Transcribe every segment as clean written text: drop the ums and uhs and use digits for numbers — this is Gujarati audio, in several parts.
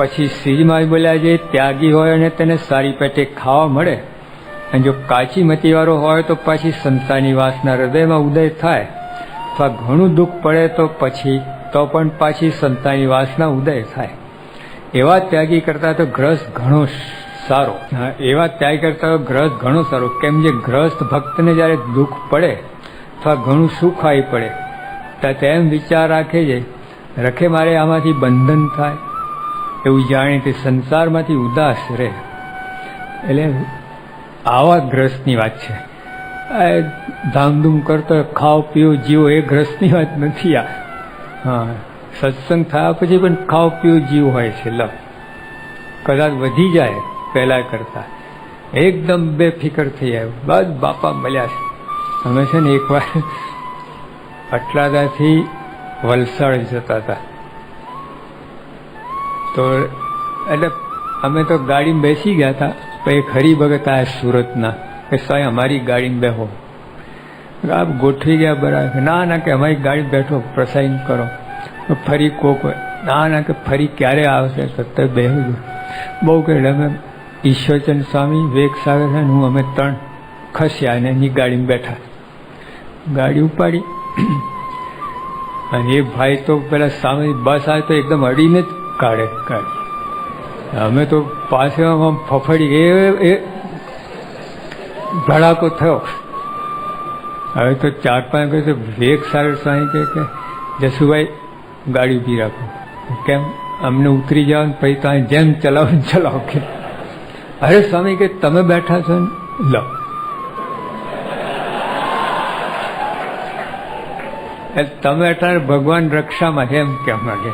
પછી શ્રીજી બોલ્યા, જે ત્યાગી હોય અને તેને સારી પેટે ખાવા મળે, અને જો કાચી મતીવાળો હોય તો પાછી સંસારની વાસના હૃદયમાં ઉદય થાય, અથવા ઘણું દુઃખ પડે તો પણ પાછી સંસારની વાસના ઉદય થાય. એવા ત્યાગી કરતા તો ગ્રસ્ત ઘણો સારો. એવા ત્યાગ કરતા ગ્રસ્ત ઘણો સારો. કેમ, જે ગ્રસ્ત ભક્તને જયારે દુઃખ પડે અથવા ઘણું સુખ આવી પડે તો તેમ વિચાર રાખે છે, રખે મારે આમાંથી બંધન થાય એવું જાણે તે સંસારમાંથી ઉદાસ રહે. એટલે આવા ગ્રસ્તની વાત છે. ધામધૂમ કરતો ખાઓ પીવો જીવો એ ગ્રસ્તની વાત નથી આ. હા, સત્સંગ થયા પછી પણ ખાઓ પીવો જીવ હોય છે. કદાચ વધી જાય પહેલા કરતા, એકદમ બેફિકર થઈ જાય. બસ બાપા મળ્યા છે. અમે છે ને એકવાર અટલાદાથી વલસાડ જતા હતા, તો એટલે અમે તો ગાડીમાં બેસી ગયા હતા. પછી ખરી ભગત આયા સુરતના, કે સાહેબ અમારી ગાડીમાં બેહો. આપ ગોઠવી ગયા બરાબર. ના કે અમારી ગાડી બેઠો પ્રસાઈન કરો. ફરી કોક ના કે ફરી ક્યારે આવશે સત્તર બેહું. બહુ કે અમે ઈશ્વરચંદ સ્વામી, વિવેક સાગર છે ને હું, અમે 3 ખસ્યા અને એની ગાડીમાં બેઠા. ગાડી ઉપાડી અને એ ભાઈ તો પેલા સામે બસ આવે તો એકદમ અડીને જ કાઢે ગાડી. અમે તો પાસે ફફડી એ ધડાકો થયો. હવે તો 4-5 કહે વિવેક સાગર સ્વામી કે જસુભાઈ ગાડી ઊભી રાખો. કેમ, અમને ઉતરી જાવ ને પછી તમે જેમ ચલાવો કે. અરે સ્વામી કે તમે બેઠા છો ને, લો. તમે એટલે ભગવાન રક્ષામાં એમ કેમ લાગે.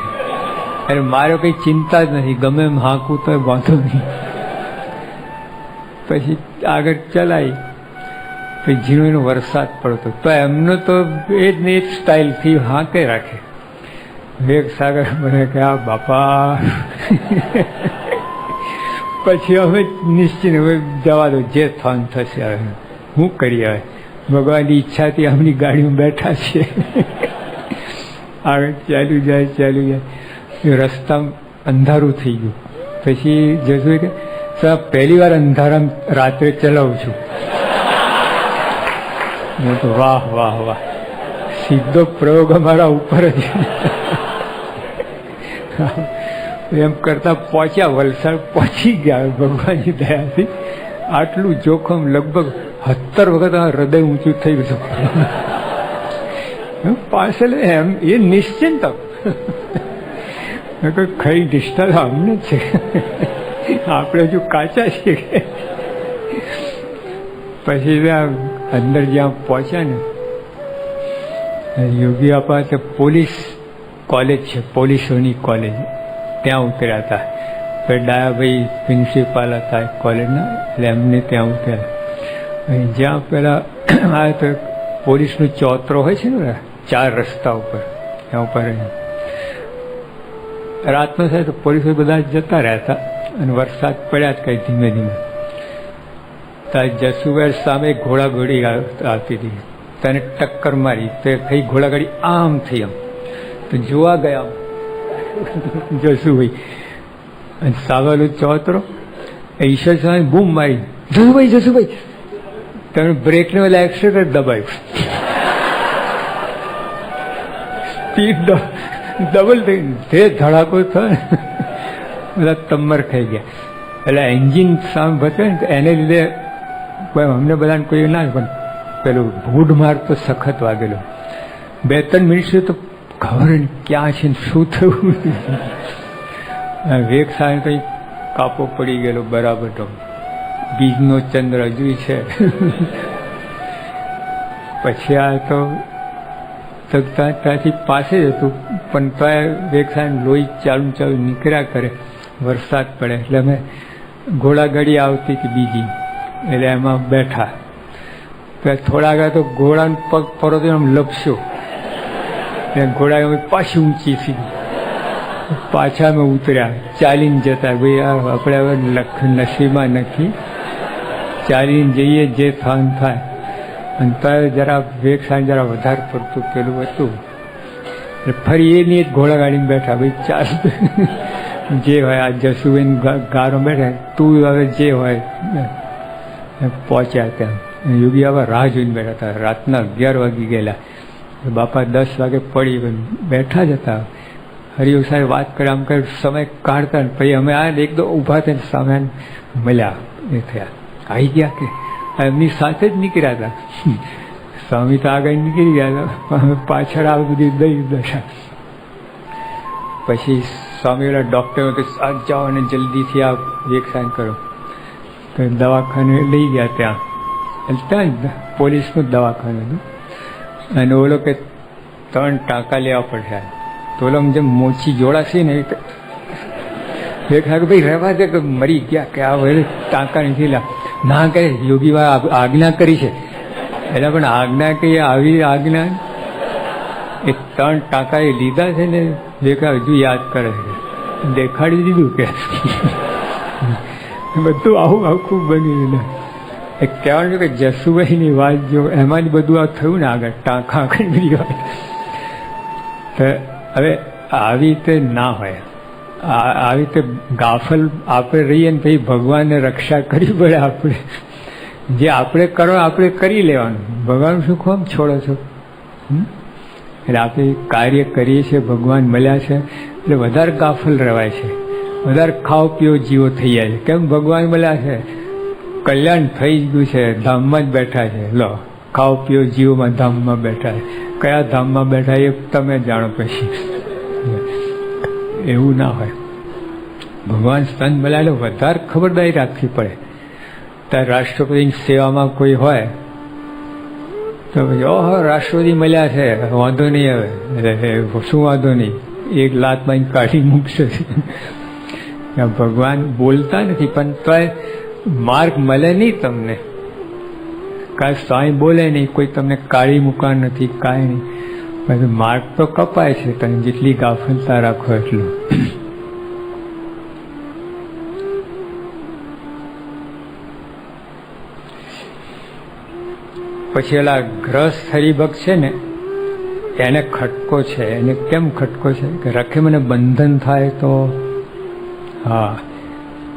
અરે મારે કઈ ચિંતા જ નથી, ગમે એમ હાંકું તો વાંધો નહીં. પછી આગળ ચલાવી. પછી ઝીણો વરસાદ પડતો તો એમનો તો એ જ ને, એ સ્ટાઇલથી હાંકે રાખે. વિવેક સાગર મને કે આ બાપા. પછી હવે નિશ્ચિત, હવે જવા દો, જે થવાનું થશે. હવે શું કરીએ, હવે ભગવાનની ઈચ્છાથી આમની ગાડીમાં બેઠા છીએ. આગળ ચાલ્યું જાય. રસ્તામાં અંધારું થઈ ગયું. પછી જશું કે સાહેબ પહેલી વાર અંધારામાં રાત્રે ચલાવું છું. હું તો વાહ વાહ વાહ, સીધો પ્રયોગ અમારા ઉપર જ. એમ કરતા પહોંચ્યા, વલસાડ પહોંચી ગયા ભગવાનની દયાથી. આટલું જોખમ લગભગ 17 વખત હૃદય ઊંચું થઈ ગયું પાછળ. એમ એ નિશ્ચિંત ખરી નિષ્ઠા અમને છે, આપણે હજુ કાચા છીએ. પછી અંદર જ્યાં પહોંચ્યા ને, યોગી આપા તો પોલીસ કોલેજ છે, પોલીસોની કોલેજ, ત્યાં ઉતર્યા હતા. પછી ડાયાભાઈ પ્રિન્સિપાલ હતા કોલેજના, એટલે એમને ત્યાં ઉતર્યા. જ્યાં પેલા આ તો પોલીસનો ચોતરો હોય છે ને 4 રસ્તા ઉપર, ત્યાં ઉપર રાતનો થાય તો પોલીસો બધા જતા રહ્યા હતા. અને વરસાદ પડ્યા જ કઈ ધીમે ધીમે. ત્યાં જસુભાઈ સામે ઘોડાગાડી આવતી હતી, તેને ટક્કર મારી તો કઈ ઘોડાગાડી આમ થઈ. આમ તો જોવા ગયા જસુભાઈ, અને સામેલું ચોતરો. ઈશ્વર સામે બૂમ મારી, જસુભાઈ તમે બ્રેકને પેલા એક્સિલેટર દબાયું. સ્પીડ ડબલ થઈ, તે ધડાકો થયો, બધા તમ્મર ખાઈ ગયા. એટલે એન્જિન સામે બચે ને એને લીધે અમને બધાને કોઈ ના, પણ પેલું ભૂડ માર તો સખત વાગેલો. 2-3 મિનિટ સુધી તો ખબર નહીં ક્યાં છે ને શું થયું. વેગ સામે કંઈ કાપો પડી ગયેલો બરાબર. તો બીજનો ચંદ્ર હજુ છે. પછી આ તો ત્યાંથી પાસે જ હતું, પણ ત્યાં વેગ સામે લોહી ચાલુ નીકળ્યા કરે. વરસાદ પડે એટલે અમે ઘોડાગાડી આવતી હતી બીજી, એટલે એમાં બેઠા. થોડા આગળ તો ઘોડાનો પગ પડો તો એમ લપસ્યો, ઘોડા પાછી ઊંચી થઈ. પાછા અમે ઉતર્યા, ચાલીને જતા. ભાઈ આપણે હવે નસીબમાં નથી, ચાલીને જઈએ જે થવાનું થાય. અને ત્યારે જરા વેગ સાંજ જરા વધારે પડતું પેલું હતું, એટલે ફરી એની જ ઘોડાગાડીમાં બેઠા. ભાઈ ચાલ જે હોય આ જસુબેન ગારો બેઠા, તું હવે જે હોય. પહોંચ્યા ત્યાં યોગી બાબા રાહ જોઈને બેઠા હતા. રાતના 11 વાગી ગયેલા. બાપા 10 વાગે પડી બેઠા જ હતા. હરિયો સાહેબ વાત કરે આમ કરે સમય કાઢતા ને પછી અમે આ એકદમ ઊભા થઈને સામે મળ્યા. એ થયા આવી ગયા કે એમની સાથે જ નીકળ્યા હતા. સ્વામી તો આગળ નીકળી ગયા હતા, અમે પાછળ આવી બધી દઈ દશા. પછી સ્વામી ઓલા ડૉક્ટર કે આજ જાઓ અને જલ્દીથી આ વેક્સાન કરો. તો દવાખાને લઈ ગયા. ત્યાં પોલીસનું દવાખાનું હતું. અને ઓલો કે 3 ટાંકા લેવા પડશે. તો ઓલો જેમ મોચી જોડાશે ને એ ભાઈ રહેવા દે કે મરી ગયા કે આ વડે ટાંકા નથી લા. ના કહે યોગી આજ્ઞા કરી છે. એટલે પણ આજ્ઞા કહીએ આવી આજ્ઞા એ 3 ટાંકા એ લીધા છે ને દેખા હજુ યાદ કરે છે. દેખાડી દીધું કે બધું આવું આખું બન્યું. એ કહેવાનું કે જસુભાઈની વાત જો એમાં જ બધું આ થયું ને આગળ ટાંકા આગળ બધી વાત. તો હવે આવી રીતે ના હોય. આવી રીતે ગાફલ આપણે રહીએ ને પછી ભગવાનને રક્ષા કરવી પડે. આપણે જે આપણે કરો આપણે કરી લેવાનું. ભગવાન શું કામ છોડો છો? એટલે આપણે કાર્ય કરીએ છીએ, ભગવાન મળ્યા છે એટલે વધારે ગાફલ રહેવાય છે. વધારે ખાઓ પીઓ જીવો થઈ જાય છે. કેમ? ભગવાન મળ્યા છે, કલ્યાણ થઈ ગયું છે, ધામમાં જ બેઠા છે. લો ખાઓ પીઓ જીવોમાં ધામમાં બેઠા છે. કયા ધામમાં બેઠા એ તમે જાણો. પછી એવું ના હોય. ભગવાન સ્તન મળ્યા એટલે વધારે ખબરદારી રાખવી પડે. ત્યારે રાષ્ટ્રપતિની સેવામાં કોઈ હોય તો પછી ઓહો રાષ્ટ્રપતિ મળ્યા છે, વાંધો નહીં. હવે શું વાંધો નહીં, એક લાતમાં કાઢી મૂકશે. ભગવાન બોલતા નથી પણ તોય માર્ગ મળે નહીં તમને. કાંઈ સ્વામી બોલે નહીં, કોઈ તમને કાઢી મૂકવા નથી, કાંઈ નહીં. પછી માર્ગ તો કપાય છે તમે જેટલી ગાફલતા રાખો એટલું. પછી ઓલા ગ્રસ્ત હરિભક્ત છે ને એને ખટકો છે. એને કેમ ખટકો છે કે રખે મને બંધન થાય તો. હા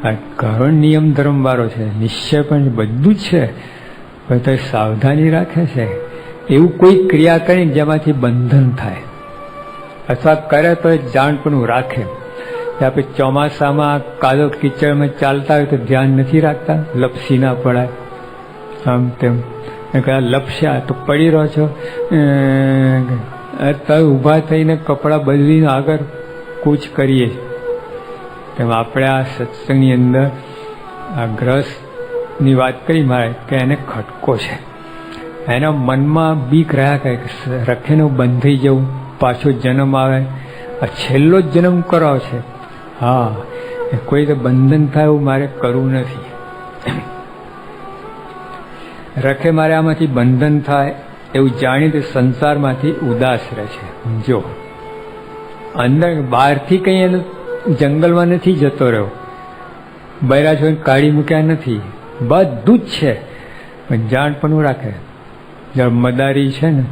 આ ઘણો નિયમ ધર્મ વાળો છે, નિશ્ચય પણ બધું જ છે, પણ તો સાવધાની રાખે છે. એવું કોઈ ક્રિયા કરી જેમાંથી બંધન થાય અથવા કરે તો જાણપણું રાખે. આપણે ચોમાસામાં કાદવ કીચડમાં ચાલતા હોય તો ધ્યાન નથી રાખતા, લપસી ના પડાય આમ તેમ. લપસ્યા તો પડી રહ્યો છો, તમે ઊભા થઈને કપડાં બદલીને આગળ કૂચ કરીએ. તેમ આપણે આ સત્સંગની અંદર આ ગ્રસ્તની વાત કરી મારે કે એને ખટકો છે. એના મનમાં બીક રહ્યા કરે કે રખેને બંધાઈ જવું, પાછો જન્મ આવે, આ છેલ્લો જ જન્મ કરાવ છે. હા કોઈ તો બંધન થાય એવું મારે કરવું નથી. રખે મારે આમાંથી બંધન થાય એવું જાણી તે સંસારમાંથી ઉદાસ રહે છે. જો અંદર બહારથી કંઈ એને જંગલમાં નથી જતો રહ્યો, બૈરા જોઈને કાઢી મૂક્યા નથી, બધું જ છે પણ જાણપણું રાખે. જ્યારે મદારી છે ને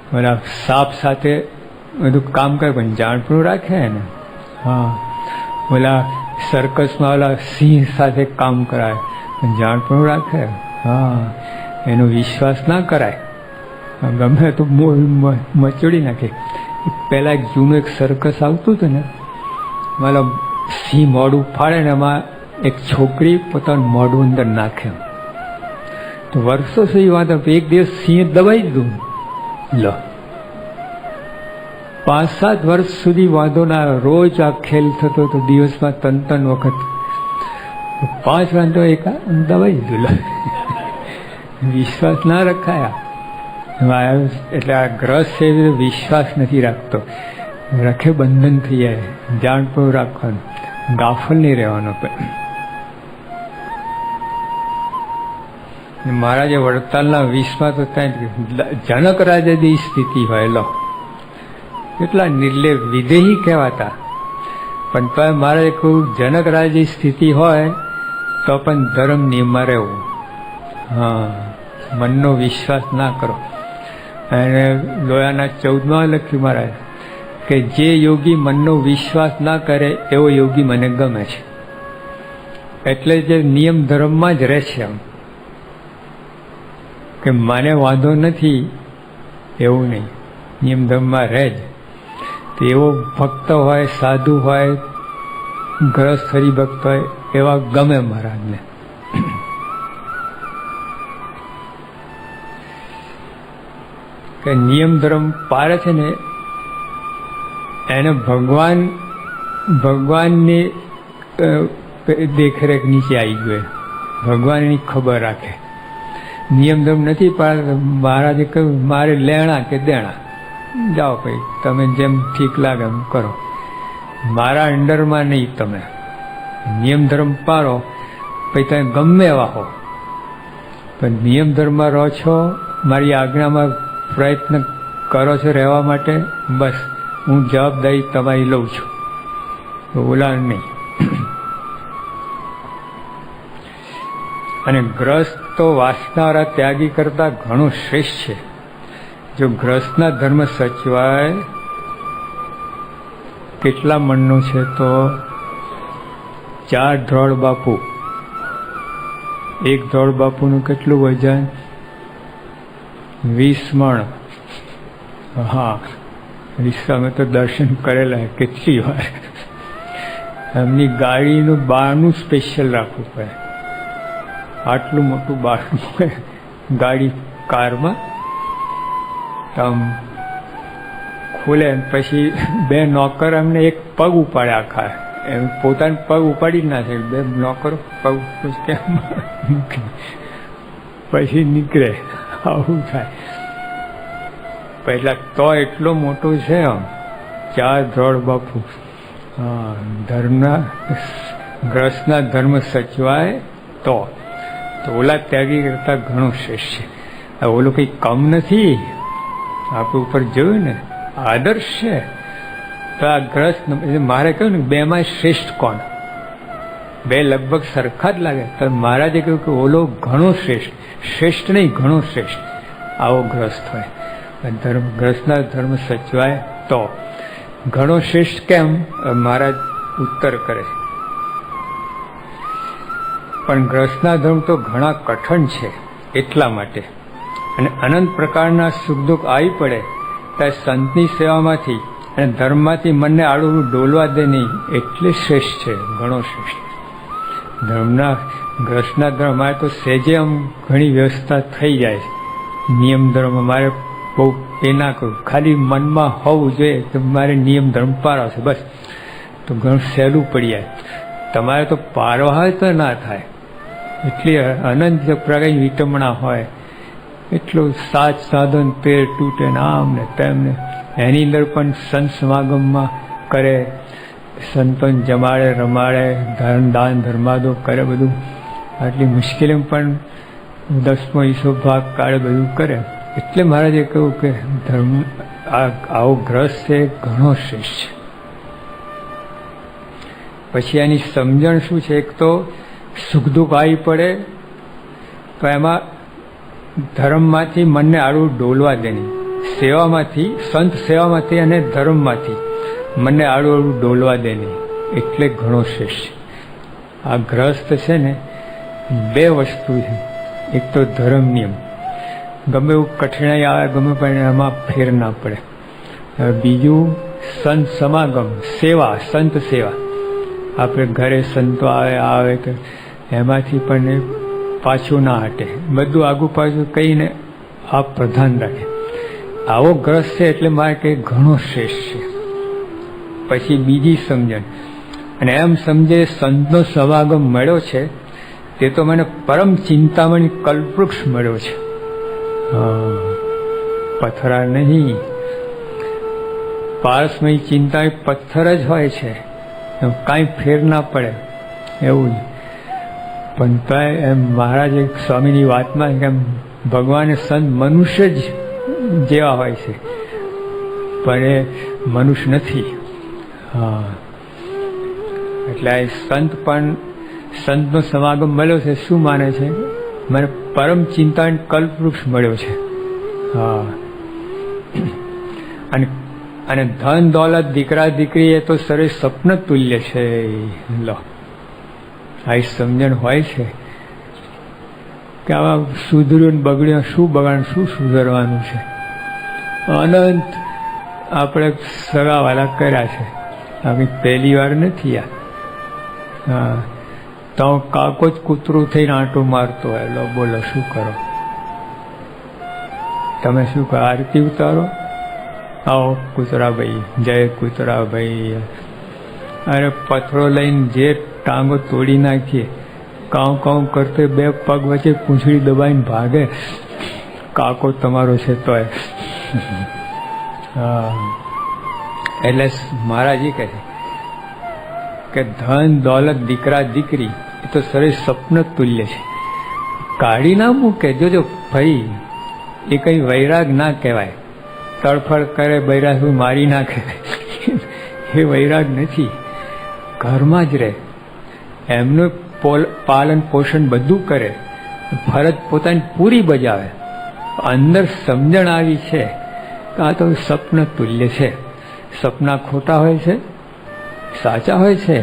બધા સાપ સાથે બધું કામ કરે પણ જાણપણું રાખે ને. હા ઓલા સર્કસમાં ઓલા સિંહ સાથે કામ કરાય પણ જાણપણું રાખે. હા એનો વિશ્વાસ ના કરાય, ગમે તો મચોડી નાખે. પહેલાં એક જૂનું એક સર્કસ આવતું હતું ને, મતલબ સિંહ મોઢું ફાડે ને એમાં એક છોકરી પોતાનું મોઢું અંદર નાખે. તો વર્ષો સુધી વાત, એક દિવસ સિંહે દબાઈ દીધું. લો 5-7 વર્ષ સુધી વાંધો ના, રોજ આ ખેલ થતો તો દિવસમાં 3 વખત. 5 વાર તો એક દબાઈ દીધું. વિશ્વાસ ના રખાયા. એટલે આ ગ્રસ્ત છે વિશ્વાસ નથી રાખતો. રખે બંધન થઈ જાય. જાણપણું રાખવાનું, ગાફલ નહીં રહેવાનો. મારા જે વડતાલના 20માં તો ત્યાં જનક રાજાની સ્થિતિ હોય. લો કેટલા નિર્લેપ વિદેહી કહેવાતા, પણ તો મારે કહું જનક રાજાની સ્થિતિ હોય તો પણ ધર્મ નિયમમાં રહેવું. હા મનનો વિશ્વાસ ના કરો. અને લોયાના 14માં લખ્યું મારા કે જે યોગી મનનો વિશ્વાસ ના કરે એવો યોગી મને ગમે છે. એટલે જે નિયમ ધર્મમાં જ રહે છે, આમ કે મને વાંધો નથી એવું નહીં, નિયમ ધર્મમાં રહે જ. તો એવો ભક્ત હોય, સાધુ હોય, ગ્રસ્ત હરિભક્ત હોય, એવા ગમે મહારાજને. કે નિયમ ધર્મ પાળે છે ને એને ભગવાનની દેખરેખ નીચે આવી ગયો, ભગવાન એની ખબર રાખે. નિયમ ધર્મ નથી પાડતા, મહારાજે કહ્યું મારે લેણા કે દેણા, જાઓ ભાઈ તમે જેમ ઠીક લાગે એમ કરો, મારા અંડરમાં નહીં. તમે નિયમ ધર્મ પાળો પછી તમે ગમે એવા હો, પણ નિયમ ધર્મમાં રહો છો, મારી આજ્ઞામાં પ્રયત્ન કરો છો રહેવા માટે, બસ હું જવાબદારી તમારી લઉં છું, ઓલા નહીં. અને ગ્રસ્ત તો વાસનાવાળા ત્યાગી કરતા ઘણો શ્રેષ્ઠ છે. જો ગ્રસ્તના ધર્મ સચવાય, કેટલા મણનો છે તો 4 ધોળ બાપુ, એક ધોળ બાપુનું કેટલું વજન? 20 મણ. હા, અમે તો દર્શન કરેલા કેટલી વાર. એમની ગાડીનું બહારનું સ્પેશિયલ રાખવું પડે, આટલું મોટું બહારનું ગાડી કારમાં આમ ખુલે, પછી 2 નોકર અમને એક પગ ઉપાડે, આખા એમ પોતાને પગ ઉપાડી જ ના શકે, 2 નોકરો પગ કેમ પછી નીકળે, આવું થાય. પહેલા તો એટલો મોટો છે આમ 4 ધોળ બાપુ. હા, ધર્મના ગ્રસ્તના ધર્મ સચવાય તો ઓલા ત્યાગી કરતા ઘણું શ્રેષ્ઠ છે. ઓલું કંઈ કમ નથી, આપણે ઉપર જોયું ને આદર્શ છે. તો આ ગ્રસ્ત મારે કહ્યું ને 2માં શ્રેષ્ઠ કોણ? 2 લગભગ સરખા જ લાગે. તો મહારાજે કહ્યું કે ઓલો ઘણો શ્રેષ્ઠ, શ્રેષ્ઠ નહીં ઘણો શ્રેષ્ઠ આવો ગ્રસ્ત હોય. ધર્મ ગ્રસ્તના ધર્મ સચવાય તો ઘણો શ્રેષ્ઠ કેમ? મહારાજ ઉત્તર કરે, પણ ગ્રસ્તના ધર્મ તો ઘણા કઠણ છે એટલા માટે. અને અનંત પ્રકારના સુખ દુઃખ આવી પડે ત્યારે સંતની સેવામાંથી અને ધર્મમાંથી મનને આડું ડોલવા દે નહીં, એટલે શ્રેષ્ઠ છે, ઘણો શ્રેષ્ઠ. ધર્મના ગ્રસ્તના ધર્મ અમારે તો સહેજે આમ ઘણી વ્યવસ્થા થઈ જાય. નિયમ ધર્મ અમારે બહુ એ ના કરું, ખાલી મનમાં હોવું જોઈએ તો મારે નિયમ ધર્મ પાળો છે બસ, તો ઘણું સહેલું પડી જાય. તમારે તો પારવા હોય તો ના થાય, એટલી અનંત પ્રકારની વિટમણા હોય, એટલું સાધન પેર તૂટે ને આમ ને તેમ ને. એની અંદર પણ સંત સમાગમમાં કરે, સંતોને જમાડે રમાડે, દાન ધર્માદો કરે, બધું આટલી મુશ્કેલીમાં પણ 10મો 20 ભાગ કાઢે, બધું કરે. એટલે મહારાજે કહ્યું કે ધર્મ આવો ગ્રસ્ત છે ઘણો શ્રેષ્ઠ છે. પછી એની સમજણ શું છે? એક તો સુખ દુઃખ આવી પડે તો એમાં ધર્મમાંથી મનને આડું ડોલવા દેની, સેવામાંથી, સંત સેવામાંથી અને ધર્મમાંથી મનને આડું ડોલવા દેની, એટલે ઘણો શ્રેષ્ઠ. આ ગ્રસ્ત છે ને 2 વસ્તુ છે. એક તો ધર્મ નિયમ, ગમે એવું કઠિનાઈ આવે ગમે પણ એમાં ફેર ના પડે. બીજું સંત સમાગમ, સેવા, સંત સેવા. આપણે ઘરે સંતો આવે તો એમાંથી પણ પાછું ના હટે, બધું આગું પાછું કહીને આ પ્રધાન રાખે. આવો ગ્રસ્ત છે એટલે મારે કંઈ ઘણો શ્રેષ્ઠ છે. પછી બીજી સમજણ, અને એમ સમજે સંતનો સમાગમ મળ્યો છે તે તો મને પરમ ચિંતામણી કલ્પવૃક્ષ મળ્યો છે. પથરા નહીં, પારસમય ચિંતા પથ્થર જ હોય છે, કાંઈ ફેર ના પડે એવું જ. પણ તો એમ મહારાજે સ્વામીની વાતમાં કેમ ભગવાને સંત મનુષ્ય જ જેવા હોય છે, પણ એ મનુષ્ય નથી. હા, એટલે આ સંત પણ સંતનો સમાગમ મળ્યો છે. શું માને છે? મને પરમ ચિંતા કલ્પવૃક્ષ મળ્યો છે. હા, અને ધન દોલત દીકરા દીકરી એ તો સરે સ્વપ્ન તુલ્ય છે. લો આવી સમજણ હોય છે કે આવા સુધર્યું ને બગડ્યું, શું બગાડ, શું સુધરવાનું છે. અનંત આપણે સગાવાલા કર્યા છે, આપણી પહેલી વાર નથી આ. હા, તો કાકો જ કૂતરું થઈને આંટો મારતો હોય. લો બોલો શું કરો તમે? શું કરો? આરતી ઉતારો. આવો કૂતરાભાઈ, જય કૂતરાભાઈ. અરે પથરો લઈને જે ટાંગો તોડી નાખીએ, કાઉ કાઉ કરતે બે પગ વચ્ચે પૂંછડી દબાઈને ભાગે, કાકો તમારો છે તોય. હા, એટલે મહારાજી કહે છે કે ધન દોલત દીકરા દીકરી એ તો સરે સ્વપ્ન તુલ્ય છે. કાઢી ના મૂકે. જોજો ભાઈ, એ કઈ વૈરાગ ના કહેવાય. તડફડ કરે બૈરાગ મારી નાખે એ વૈરાગ નથી. ઘરમાં જ રહે, એમનું પાલન પોષણ બધું કરે, ફરજ પોતાની પૂરી બજાવે. અંદર સમજણ આવી છે કે આ તો સ્વપ્ન તુલ્ય છે. સપના ખોટા હોય છે, સાચા હોય છે,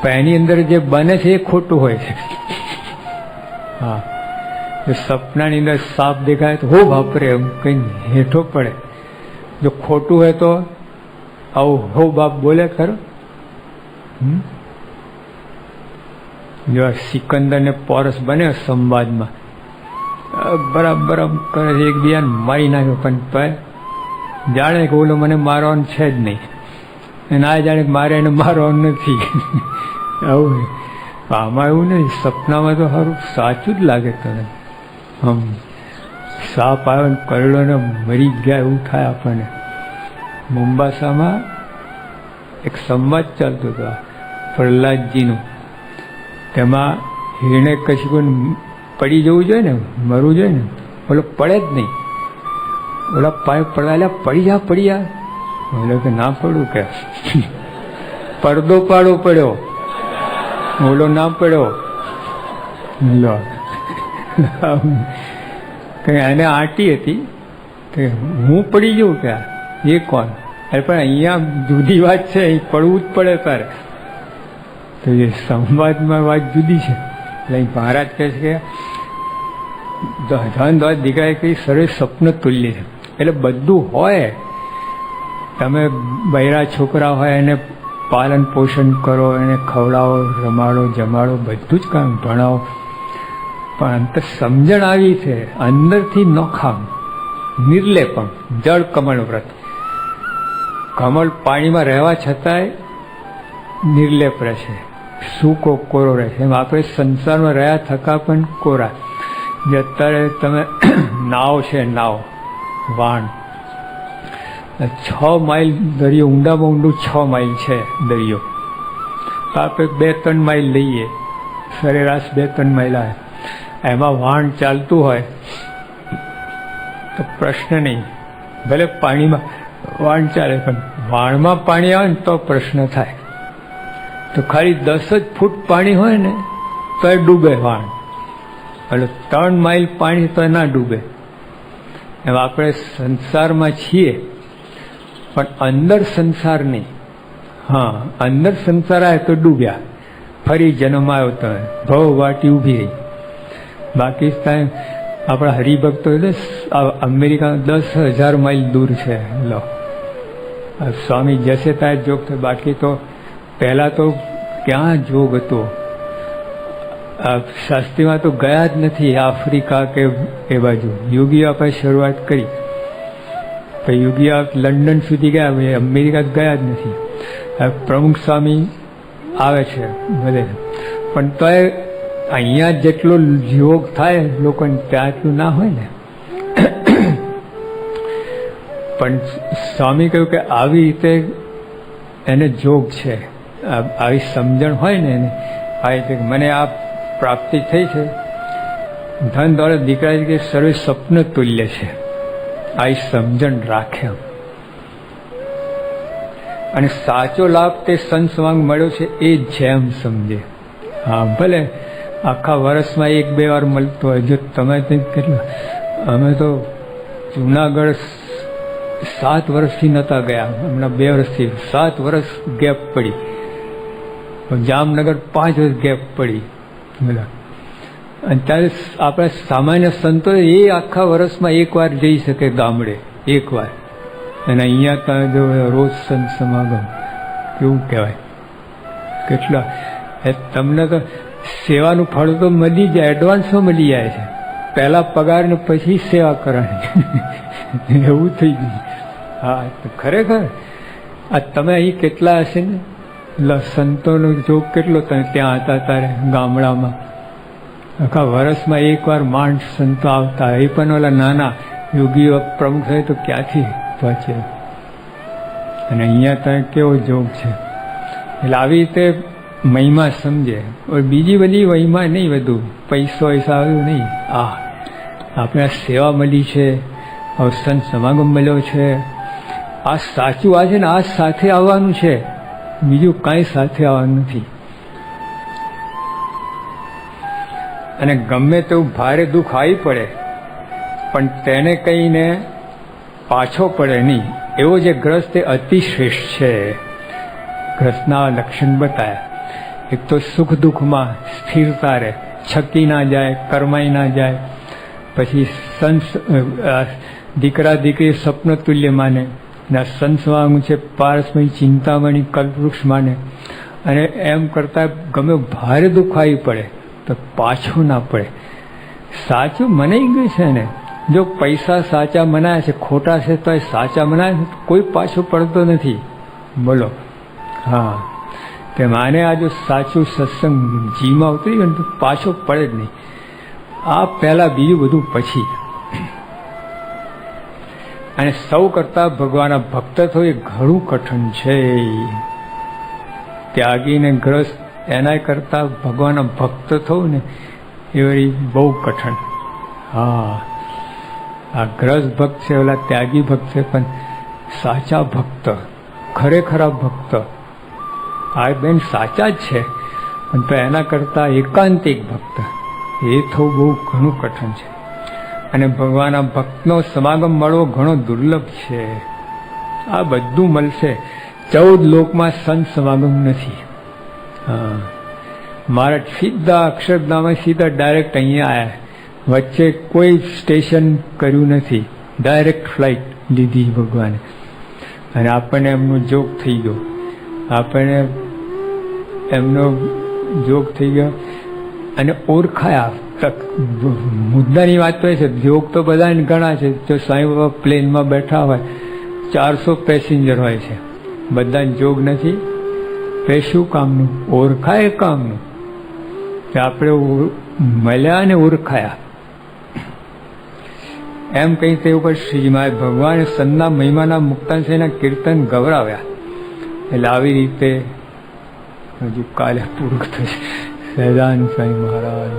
પણ એની અંદર જે બને છે એ ખોટું હોય છે. હા, સપનાની અંદર સાપ દેખાય તો હો બાપરે એમ કઈ હેઠો પડે. જો ખોટું હોય તો આવું હો બાપ બોલે ખરો? જો સિકંદર ને પોરસ બને સંવાદમાં, બરાબર કરે એકબીજાને મારી નાખ્યો, પણ તોય જાણે કે ઓલો મને મારવાનું છે જ નહીં, અને આ જાણે મારે એને મારવાનું નથી. આવું આમાં એવું નહીં. સપનામાં તો સારું સાચું જ લાગે તને. સાપ આવ્યો ને કરડો ને મરી ગયા એવું થાય આપણને. મુંબાસામાં એક સંવાદ ચાલતો હતો પ્રહલાદજીનું. તેમાં હિરણે કશિપુને પડી જવું જોઈએ ને, મરવું જોઈએ ને, ઓલો પડે જ નહીં. ઓલા પાય પડાયેલા પડી જા. ઓલો કે ના પડું કે પડદો પાડો પડ્યો, ઓલો ના પડ્યો. લો એને આંટી હતી કે હું પડી ગયું કે એ કોણ? અરે પણ અહીંયા જુદી વાત છે, અહીં પડવું જ પડે તારે. તો એ સંવાદમાં વાત જુદી છે. એટલે મહારાજ કહે છે કે ધન દોલત દીકરા કઈ સરસ સ્વપ્ન તુલ્ય છે. એટલે બધું હોય, તમે બૈરા છોકરા હોય એને પાલન પોષણ કરો, એને ખવડાવો, રમાડો, જમાડો, બધું જ કામ ભણાવો, પણ અંતર સમજણ આવી છે અંદરથી નોખામ નિર્લેપમ. જળ કમળ વ્રત, કમળ પાણીમાં રહેવા છતાંય નિર્લેપ રહેશે, સૂકો કોરો રહેશે. એમ આપણે સંસારમાં રહ્યા થકા પણ કોરા. જે અત્યારે તમે નાવ છે, નાવ વાણ 6 માઇલ દરિયો, ઊંડામાં ઊંડું 6 માઇલ છે દરિયો. આપણે 2-3 માઇલ લઈએ, સરેરાશ 2-3 માઇલ આવે. એમાં વાણ ચાલતું હોય તો પ્રશ્ન નહીં, ભલે પાણીમાં વાણ ચાલે, પણ વાણમાં પાણી આવે ને તો પ્રશ્ન થાય. તો ખાલી 10 જ ફૂટ પાણી હોય ને તો એ ડૂબે વાણ. એટલે 3 માઇલ પાણી તો ના ડૂબે. એમ આપણે સંસારમાં છીએ પણ અંદર સંસાર નહીં. હા, અંદર સંસાર આવે તો ડૂબ્યા, ફરી જન્મ આવ્યો તો ભવ વાટી ઊભી રહી. બાકી આપણા હરિભક્તો અમેરિકા 10,000 માઇલ દૂર છે. લો સ્વામી જશે ત્યાં જોગ થાય, બાકી તો પહેલાં તો ક્યાં જોગ હતો. શાસ્ત્રીમાં તો ગયા જ નથી આફ્રિકા કે એ બાજુ. યોગીઓ આપણે શરૂઆત કરી, પછી યોગીઓ લંડન સુધી ગયા, અમેરિકા ગયા જ નથી. પ્રમુખ સ્વામી આવે છે ભલે, પણ તોય અહીંયા જેટલો યોગ થાય લોકોને ત્યાં એટલું ના હોય ને. પણ સ્વામી કહ્યું કે આવી રીતે એને જોગ છે, આવી સમજણ હોય ને એને, આવી રીતે મને આ પ્રાપ્તિ થઈ છે. ધન દોલત દીકરા કે સર્વે સ્વપ્ન તુલ્ય છે. આવી સમજણ રાખે અને સાચો લાભ તે સંસવાંગ મળ્યો છે એ જેમ સમજે. હા, ભલે આખા વર્ષમાં 1-2 વાર મળતો હોય. જો તમે કેટલું, અમે તો જુનાગઢ 7 વર્ષથી નહોતા ગયા, હમણાં 2 વર્ષથી 7 વર્ષ ગેપ પડી. જામનગર 5 વર્ષ ગેપ પડી બધા. અને ત્યારે આપણા સામાન્ય સંતો એ આખા વર્ષમાં એકવાર જઈ શકે ગામડે, એકવાર. અને અહીંયા તમે જો રોજ સંત સમાગમ, કેવું કહેવાય, કેટલા તમને તો સેવાનું ફળ તો મળી જાય, એડવાન્સમાં મળી જાય છે. પહેલા પગાર ને પછી સેવા કરવાની એવું થઈ ગયું. હા, ખરેખર આ તમે અહીં કેટલા હશે ને સંતોનો જોગ કેટલો તમે ત્યાં હતા ત્યારે ગામડામાં. આખા વર્ષમાં એકવાર માંડ સંતો આવતા, એ પણ ઓલા નાના યોગીઓ પ્રમુખ થાય તો ક્યાંથી પહોંચે. અને અહીંયા ત્યાં કેવો જોગ છે. એટલે આવી રીતે મહિમા સમજે. બીજી બધી મહિમા નહીં, બધું પૈસો આવ્યું નહીં. આપણે આ સેવા મળી છે, સંત સમાગમ મળ્યો છે, આ સાચું આ છે ને, આ સાથે આવવાનું છે, બીજું કાંઈ સાથે આવવાનું નથી. અને ગમે તેવું ભારે દુઃખ આવી પડે પણ તેને કહીને પાછો પડે નહીં, એવો જે ગ્રસ્ત એ અતિશ્રેષ્ઠ છે. ગ્રસ્તના લક્ષણ બતાવ્યા. એક તો સુખ દુઃખમાં સ્થિરતા રહે, છકી ના જાય, કરમાઈ ના જાય. પછી દીકરા દીકરી સ્વપ્ન તુલ્ય માને, સંસવાનું છે પારસમય ચિંતામણી કલ્પવૃક્ષ માને. અને એમ કરતાં ગમે ભારે દુઃખ આવી પડે તો પાછું ના પડે. સાચું મનાઈ ગયું છે ને. જો પૈસા સાચા મનાય છે, ખોટા છે તો એ સાચા મનાય છે, કોઈ પાછો પડતો નથી. બોલો. હા, તે માને આ જો સાચું સત્સંગ જીમાં ઉતરી ગયું તો પાછો પડે જ નહીં. આ પહેલાં, બીજું બધું પછી. અને સૌ કરતાં ભગવાનના ભક્ત થવું એ ઘણું કઠિન છે. ત્યાગીને ગ્રસ્ત એના કરતાં ભગવાનના ભક્ત થવું ને એ બહુ કઠિન. હા, આ ગ્રસ્ત ભક્ત છે, ઓલા ત્યાગી ભક્ત છે, પણ સાચા ભક્ત, ખરેખરા ભક્ત આ બેન સાચા જ છે, પણ તો એના કરતાં એકાંતિક ભક્ત એ થવું બહુ ઘણું કઠિન છે. અને ભગવાનના ભક્તનો સમાગમ મળવો ઘણો દુર્લભ છે. આ બધું મળશે. 14 લોકમાં સંત સમાગમ નથી. હા, મારા સીધા અક્ષરધામમાં સીધા ડાયરેક્ટ અહીંયા આવ્યા. વચ્ચે કોઈ સ્ટેશન કર્યું નથી, ડાયરેક્ટ ફ્લાઇટ લીધી ભગવાને. અને આપણને એમનો જોગ થઈ ગયો, આપણને એમનો જોગ થઈ ગયો અને ઓળખાયા. મુદ્દાની વાત તો એ છે, જોગ તો બધાને ઘણા છે. જો સાંઈ બાબા પ્લેનમાં બેઠા હોય, 400 પેસેન્જર હોય છે, બધાને જોગ નથી. એ શું કામનું? ઓળખાય કામનું. આપણે મળ્યા અને ઓળખાયા એમ કંઈ તે ઉપર શ્રીમાય ભગવાને સંતના મહિમાના મુક્તાંશના કીર્તન ગવરાવ્યા. એટલે આવી રીતે હજુ કાલે પૂરું થશે. સહેજાનંદ સ્વામી મહારાજ.